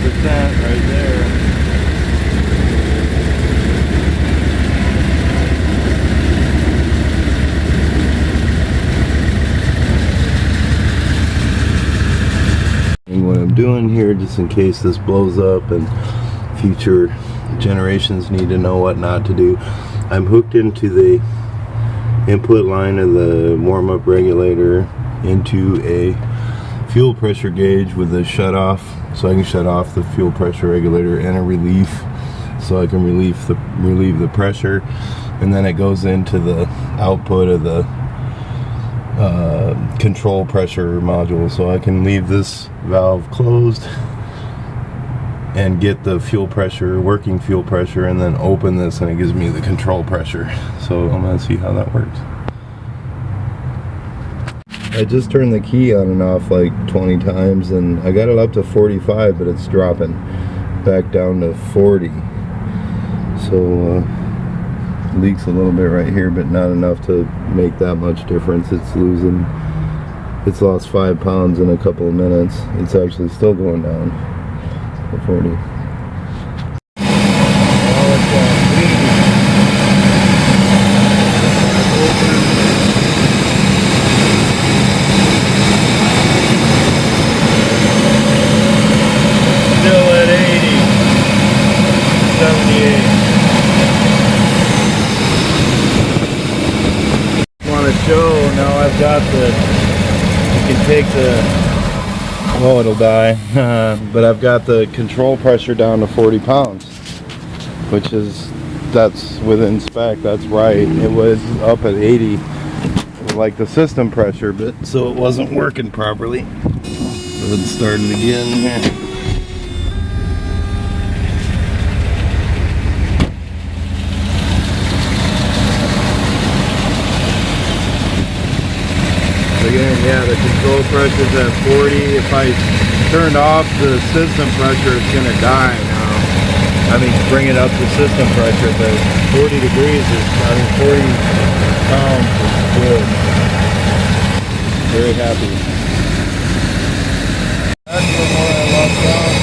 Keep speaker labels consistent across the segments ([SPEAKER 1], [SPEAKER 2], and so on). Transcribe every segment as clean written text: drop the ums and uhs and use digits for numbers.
[SPEAKER 1] 100% right there. And what I'm doing here, just in case this blows up and future generations need to know what not to do, I'm hooked into the input line of the warm-up regulator into a fuel pressure gauge with a shut off, so I can shut off the fuel pressure regulator, and a relief, so I can relieve the pressure, and then it goes into the output of the control pressure module, so I can leave this valve closed and get the fuel pressure, working fuel pressure, and then open this and it gives me the control pressure. So I'm gonna see how that works. I just turned the key on and off like 20 times and I got it up to 45, but it's dropping back down to 40. So leaks a little bit right here, but not enough to make that much difference. It's lost 5 pounds in a couple of minutes. It's actually still going down to 40. Still at 80, 78. Want to show now I've got you can take oh, it'll die, but I've got the control pressure down to 40 pounds, which is, that's within spec, that's right. It was up at 80, like the system pressure, but so it wasn't working properly. Let's start it again. Again, yeah, the control pressure's at 40. If I turned off the system pressure, it's gonna die now. I mean, bring it up to system pressure, but 40 degrees is, 40 pounds is good. Very happy. That's the more I left off.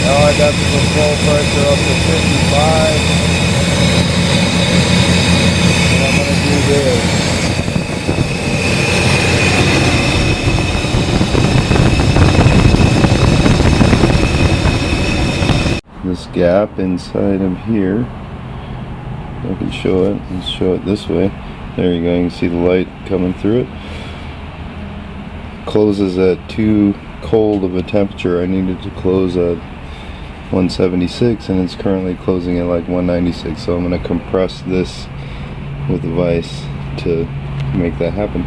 [SPEAKER 1] Now I got the control pressure up to 55. I'm gonna do this. This gap inside of here, I can show it. Let's show it this way. There you go. You can see the light coming through it. Closes at too cold of a temperature. I needed to close at 176, and it's currently closing at like 196. So I'm going to compress this with the vise to make that happen.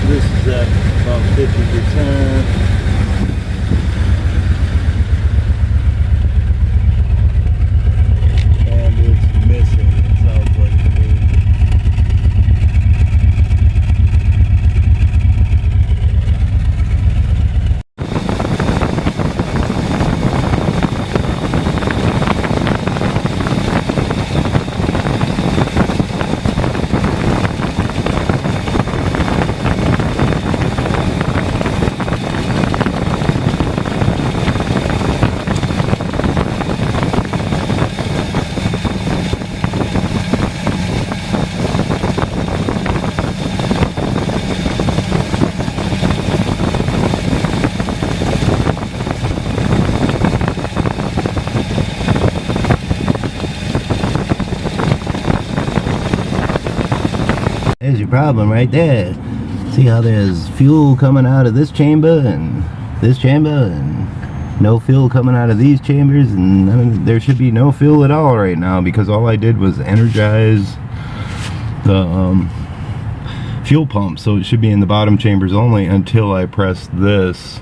[SPEAKER 1] This is at about 50%. There's your problem right there. See how there's fuel coming out of this chamber and no fuel coming out of these chambers, and there should be no fuel at all right now because all I did was energize the fuel pump, so it should be in the bottom chambers only until I press this,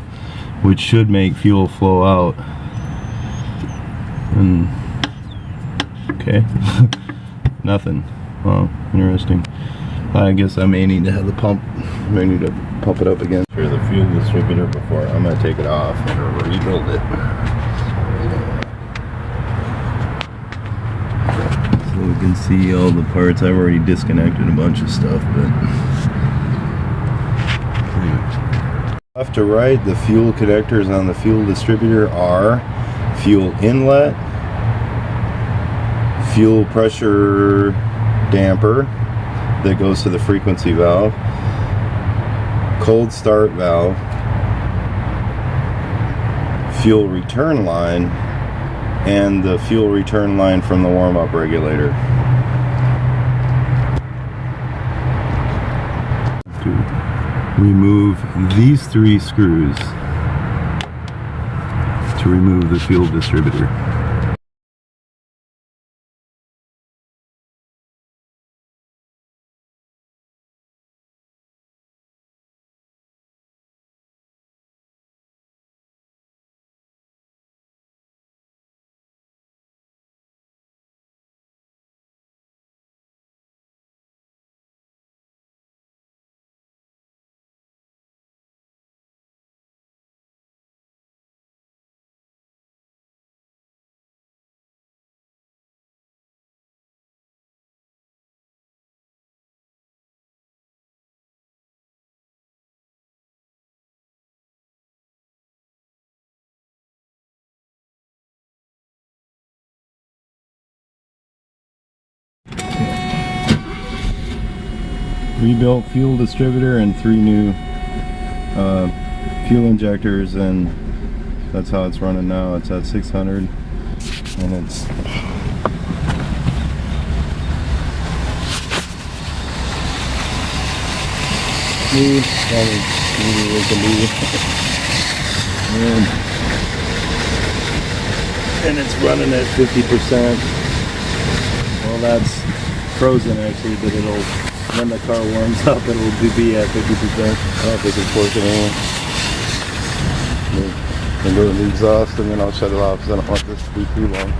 [SPEAKER 1] which should make fuel flow out. And okay. Nothing. Well, interesting. I guess I may need to have the pump, may need to pump it up again. Sure, the fuel distributor before, I'm gonna take it off and rebuild it. So we can see all the parts. I've already disconnected a bunch of stuff, but left to right, the fuel connectors on the fuel distributor are fuel inlet, fuel pressure damper that goes to the frequency valve, cold start valve, fuel return line, and the fuel return line from the warm-up regulator. To remove these 3 screws to remove the fuel distributor. Rebuilt fuel distributor and 3 new fuel injectors, and that's how it's running now. It's at 600 and it's smooth, probably smoother as can be. And it's running at 50%. Well, that's frozen actually, but it'll, when the car warms up, it'll be at 50%. I don't think it's working anymore. And go to the exhaust, and then I'll shut it off because I don't want this to be too long.